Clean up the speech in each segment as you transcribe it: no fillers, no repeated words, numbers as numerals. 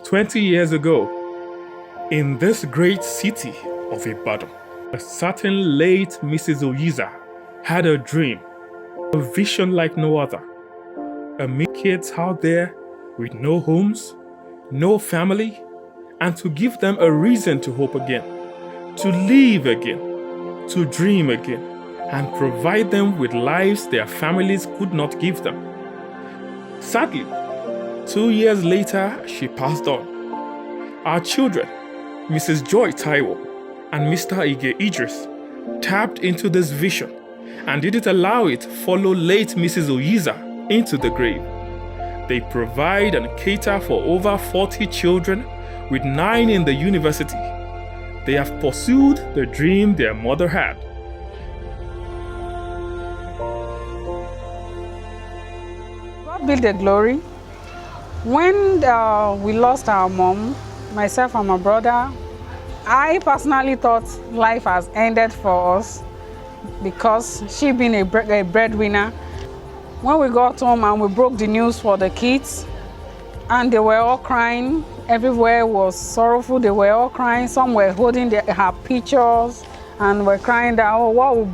20 years ago, in this great city of Ibadan, a certain late Mrs. Oyiza had a dream, a vision like no other. Kids out there with no homes, no family, and to give them a reason to hope again, to live again, to dream again, and provide them with lives their families could not give them. Sadly, 2 years later, she passed on. Our children, Mrs. Joy Taiwo and Mr. Ige Idris, tapped into this vision and didn't allow it follow late Mrs. Oyiza into the grave. They provide and cater for over 40 children, with 9 in the university. They have pursued the dream their mother had. God be the glory. When we lost our mom, myself and my brother, I personally thought life has ended for us because she being a breadwinner. When we got home and we broke the news for the kids, and they were all crying, everywhere was sorrowful, they were all crying. Some were holding her pictures and were crying that, oh, what will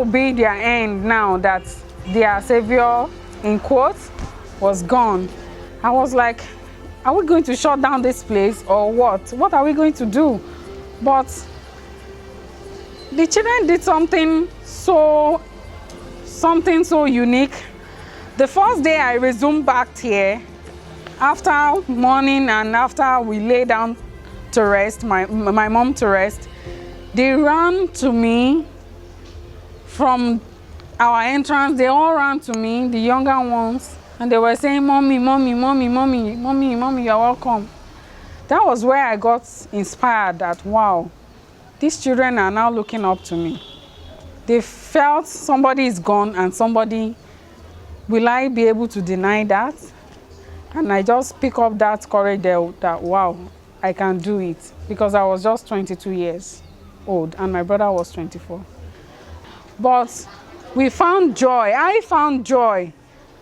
be their end now that their savior, in quotes, was gone. I was like, are we going to shut down this place or what? What are we going to do? But the children did something so unique. The first day I resumed back here, after morning and after we lay down to rest, my mom to rest, they ran to me from our entrance. They all ran to me, the younger ones, and they were saying, Mommy, Mommy, Mommy, Mommy, Mommy, Mommy, you're welcome. That was where I got inspired that, wow, these children are now looking up to me. They felt somebody is gone and somebody, will I be able to deny that? And I just pick up that courage that, wow, I can do it. Because I was just 22 years old and my brother was 24. But we found joy. I found joy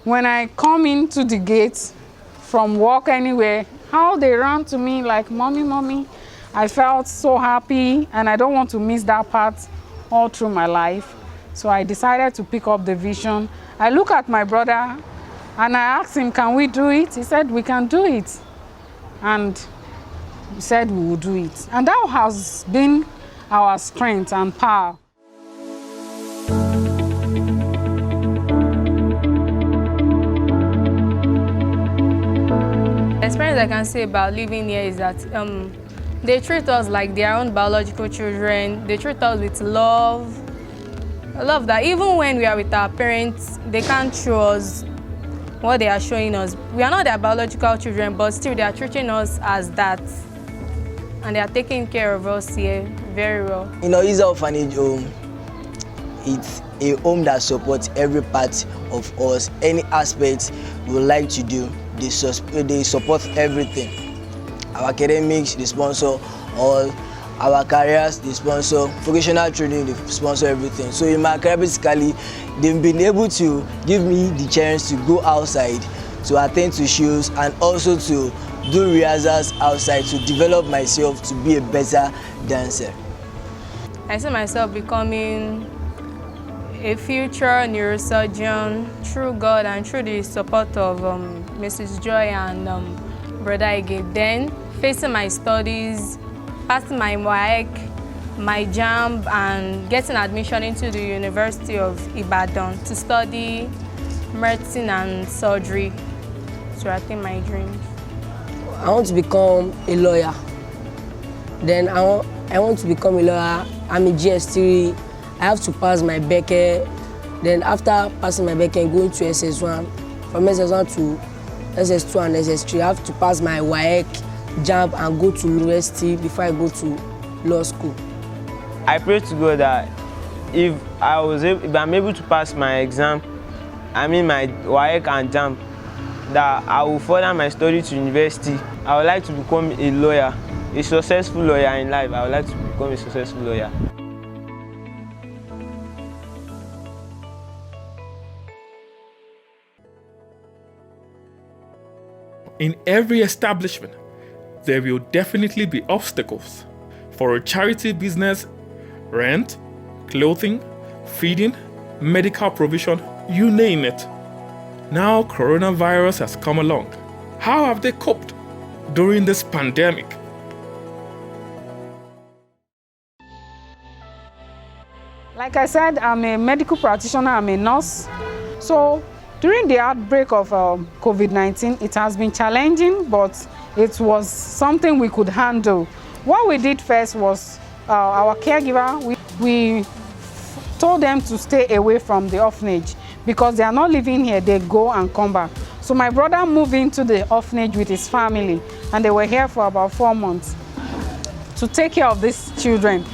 when I come into the gates from work anywhere, how they ran to me like, Mommy, Mommy. I felt so happy and I don't want to miss that part all through my life. So I decided to pick up the vision. I look at my brother and I asked him, can we do it? He said, we can do it. And he said we will do it. And that has been our strength and power. The experience I can say about living here is that they treat us like their own biological children. They treat us with love. I love that even when we are with our parents, they can't show us what they are showing us. We are not their biological children, but still they are treating us as that. And they are taking care of us here very well. In Oyiza Orphanage Home, it's a home that supports every part of us, any aspect we would like to do. They support everything. Our academics, they sponsor all. Our careers, they sponsor. Vocational training, they sponsor everything. So in my career, basically, they've been able to give me the chance to go outside, to attend to shows, and also to do rehearsals outside, to develop myself to be a better dancer. I see myself becoming a future neurosurgeon through God and through the support of Mrs. Joy and Brother Ige. Then facing my studies, passing my WAEC, my JAMB, and getting admission into the University of Ibadan to study medicine and surgery. So I think my dreams. I want to become a lawyer. Then I want to become a lawyer. I'm a GS3. I have to pass my BECE. Then after passing my BECE and going to SS1, from SS1 to SS2 and SS3, I have to pass my WAEC, JAMB, and go to university before I go to law school. I pray to God that if I'm able to pass my exam, my WAEC and JAMB, that I will further my study to university. I would like to become a lawyer, a successful lawyer in life. I would like to become a successful lawyer. In every establishment, there will definitely be obstacles. For a charity business, rent, clothing, feeding, medical provision, you name it. Now coronavirus has come along. How have they coped during this pandemic? Like I said, I'm a medical practitioner, I'm a nurse. So during the outbreak of COVID-19, it has been challenging, but it was something we could handle. What we did first was our caregiver, we told them to stay away from the orphanage because they are not living here, they go and come back. So my brother moved into the orphanage with his family, and they were here for about 4 months to take care of these children.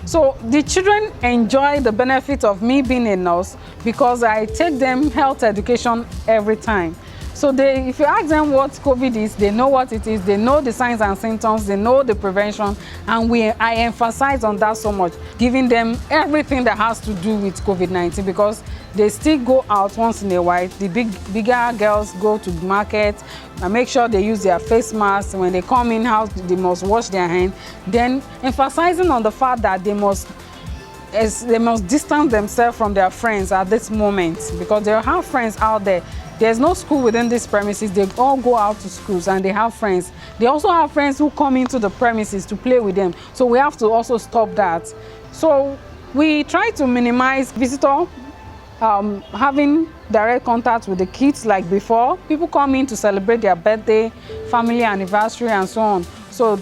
So the children enjoy the benefit of me being a nurse because I take them health education every time. So if you ask them what COVID is, they know what it is, they know the signs and symptoms, they know the prevention, and I emphasize on that so much, giving them everything that has to do with COVID-19 because they still go out once in a while. The bigger girls go to the market and make sure they use their face masks. When they come in house, they must wash their hands. Then emphasizing on the fact that they must distance themselves from their friends at this moment because they have friends out there. There's no school within these premises. They all go out to schools and they have friends. They also have friends who come into the premises to play with them. So we have to also stop that. So we try to minimize visitor having direct contact with the kids like before. People come in to celebrate their birthday, family anniversary, and so on. So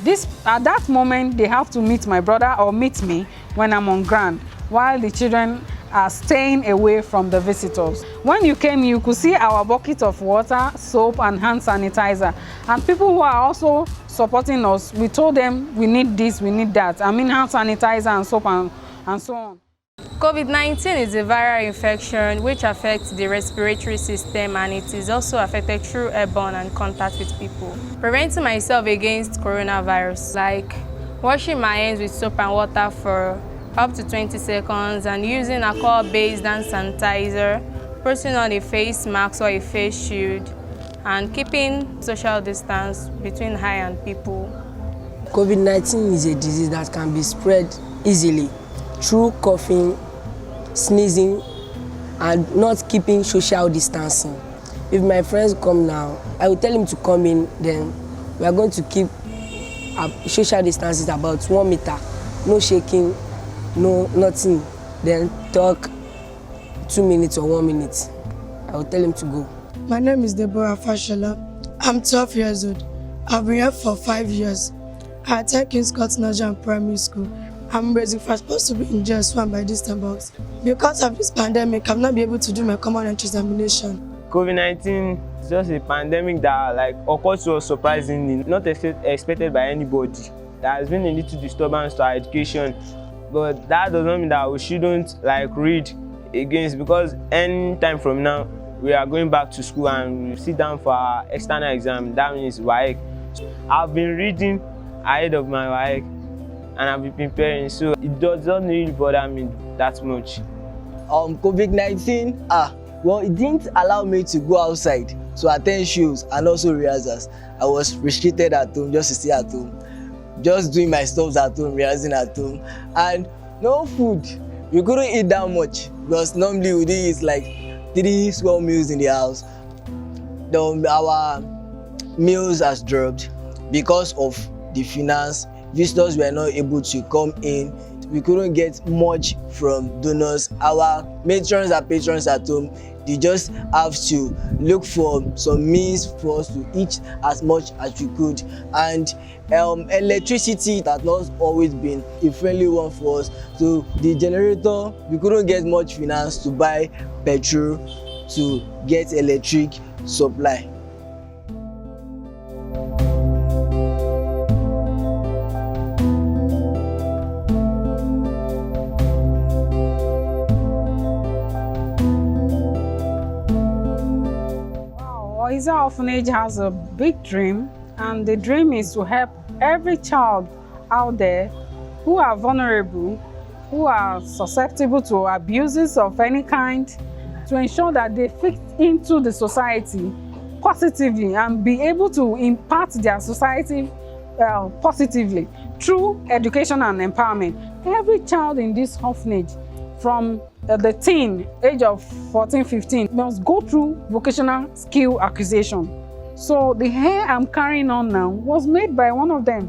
at that moment, they have to meet my brother or meet me when I'm on ground, while the children are staying away from the visitors. When you came, you could see our bucket of water, soap, and hand sanitizer. And people who are also supporting us, we told them we need this, we need that. I mean hand sanitizer and soap and so on. COVID-19 is a viral infection which affects the respiratory system, and it is also affected through airborne and contact with people. Preventing myself against coronavirus, like washing my hands with soap and water for up to 20 seconds and using alcohol-based hand sanitizer, putting on a face mask or a face shield, and keeping social distance between I and people. COVID-19 is a disease that can be spread easily through coughing, sneezing, and not keeping social distancing. If my friends come now, I will tell him to come in, then we are going to keep social distances about 1 meter, no shaking, no nothing, then talk 2 minutes or 1 minute. I will tell him to go. My name is Deborah Fashola. I'm 12 years old. I've been here for 5 years. I attend King's Court Nigerian Primary School. I'm raising for supposed to be in JS1 by this time, but because of this pandemic, I'm not be able to do my common entry examination. COVID-19 is just a pandemic that occurred to us surprisingly, not expected by anybody. There has been a little disturbance to our education, but that does not mean that we shouldn't read against, because any time from now we are going back to school and we sit down for our external exam. That means WAEC. I've been reading ahead of my WAEC and I've been preparing, so it doesn't really bother me that much. COVID-19, well, it didn't allow me to go outside to attend shows and also rehearsals. I was restricted at home, just to stay at home, just doing my stuff at home, rehearsing at home, and no food. We couldn't eat that much because normally we did eat 3 small meals in the house. Our meals has dropped because of the finance. Visitors were not able to come in. We couldn't get much from donors. Our matrons and patrons at home, they just have to look for some means for us to eat as much as we could. And electricity has not always been a friendly one for us. So the generator, we couldn't get much finance to buy petrol to get electric supply. Oyiza Orphanage has a big dream, and the dream is to help every child out there who are vulnerable, who are susceptible to abuses of any kind, to ensure that they fit into the society positively and be able to impact their society positively through education and empowerment. Every child in this orphanage from the teen age of 14, 15 must go through vocational skill acquisition. So the hair I'm carrying on now was made by one of them.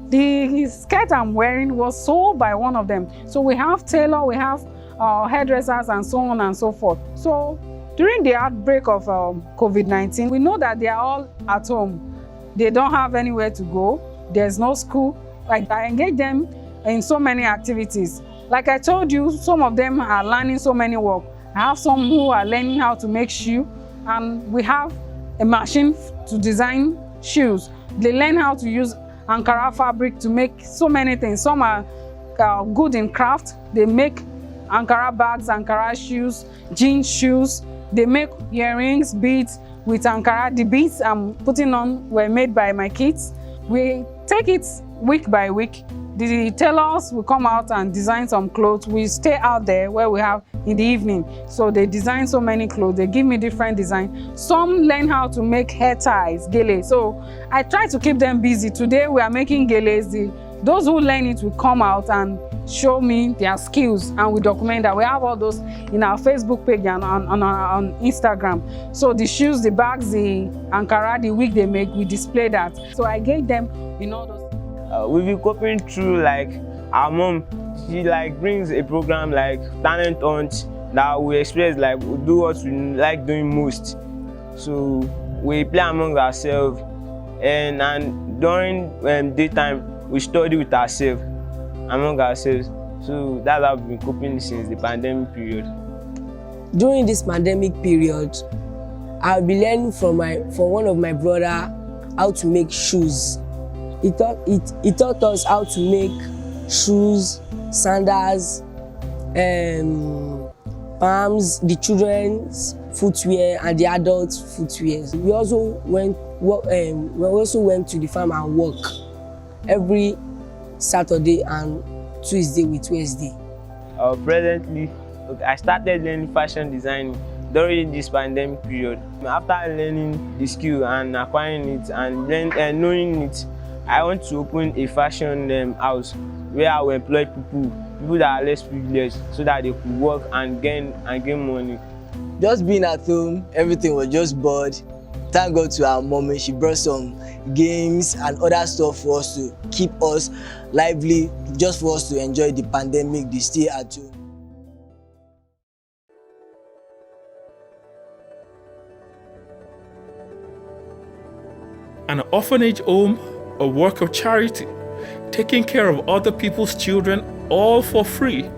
The skirt I'm wearing was sold by one of them. So we have tailor, we have hairdressers and so on and so forth. So during the outbreak of COVID-19, we know that they are all at home. They don't have anywhere to go. There's no school. Like, I engage them in so many activities. Like I told you, some of them are learning so many work. I have some who are learning how to make shoes, and we have a machine to design shoes. They learn how to use Ankara fabric to make so many things. Some are good in craft. They make Ankara bags, Ankara shoes, jean shoes. They make earrings, beads with Ankara. The beads I'm putting on were made by my kids. We take it week by week. The tailors will come out and design some clothes. We stay out there where we have in the evening. So they design so many clothes. They give me different designs. Some learn how to make hair ties, gele. So I try to keep them busy. Today we are making geles. Those who learn it will come out and show me their skills, and we document that. We have all those in our Facebook page and on Instagram. So the shoes, the bags, the Ankara, the wig they make, we display that. So I gave them in all those. We've been coping through, like, our mom, she like brings a program like talent hunt that we express, like, we do what we like doing most. So we play among ourselves, and during daytime we study with ourselves, among ourselves. So that's how we've been coping since the pandemic period. During this pandemic period, I'll be learning from one of my brother how to make shoes. He taught us how to make shoes, sandals, palms, the children's footwear and the adults' footwear. We also went to the farm and work every Saturday and Tuesday with Wednesday. Presently, I started learning fashion designing during this pandemic period. After learning the skill and acquiring it and knowing it, I want to open a fashion house where I will employ people that are less privileged, so that they could work and gain money. Just being at home, everything was just bored. Thank God to our mommy, she brought some games and other stuff for us to keep us lively, just for us to enjoy the pandemic, the stay at home. An orphanage home, a work of charity, taking care of other people's children, all for free,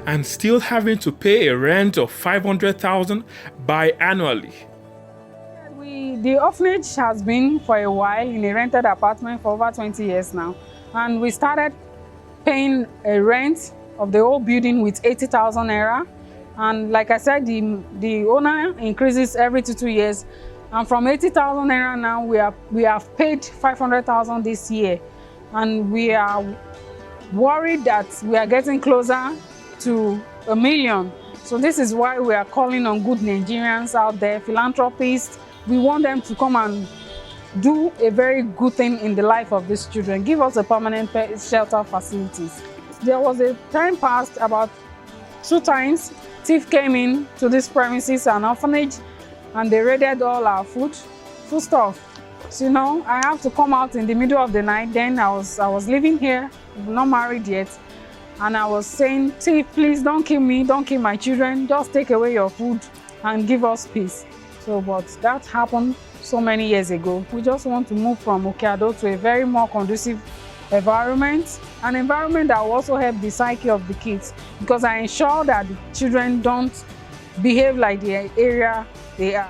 and still having to pay a rent of 500,000 biannually. The orphanage has been for a while in a rented apartment for over 20 years now, and we started paying a rent of the whole building with 80,000 naira. And like I said, the owner increases every 2 years. And from 80,000 naira now, we have paid 500,000 this year. And we are worried that we are getting closer to 1 million. So this is why we are calling on good Nigerians out there, philanthropists. We want them to come and do a very good thing in the life of these children. Give us a permanent shelter facilities. There was a time passed about 2 times. Thief came in to this premises, an orphanage, and they raided all our food stuff. So, you know, I have to come out in the middle of the night. Then I was living here, not married yet, and I was saying, "Thief, please don't kill me, don't kill my children. Just take away your food and give us peace." So, but that happened so many years ago. We just want to move from Okeado to a very more conducive environment, an environment that will also help the psyche of the kids, because I ensure that the children don't behave like the area they are.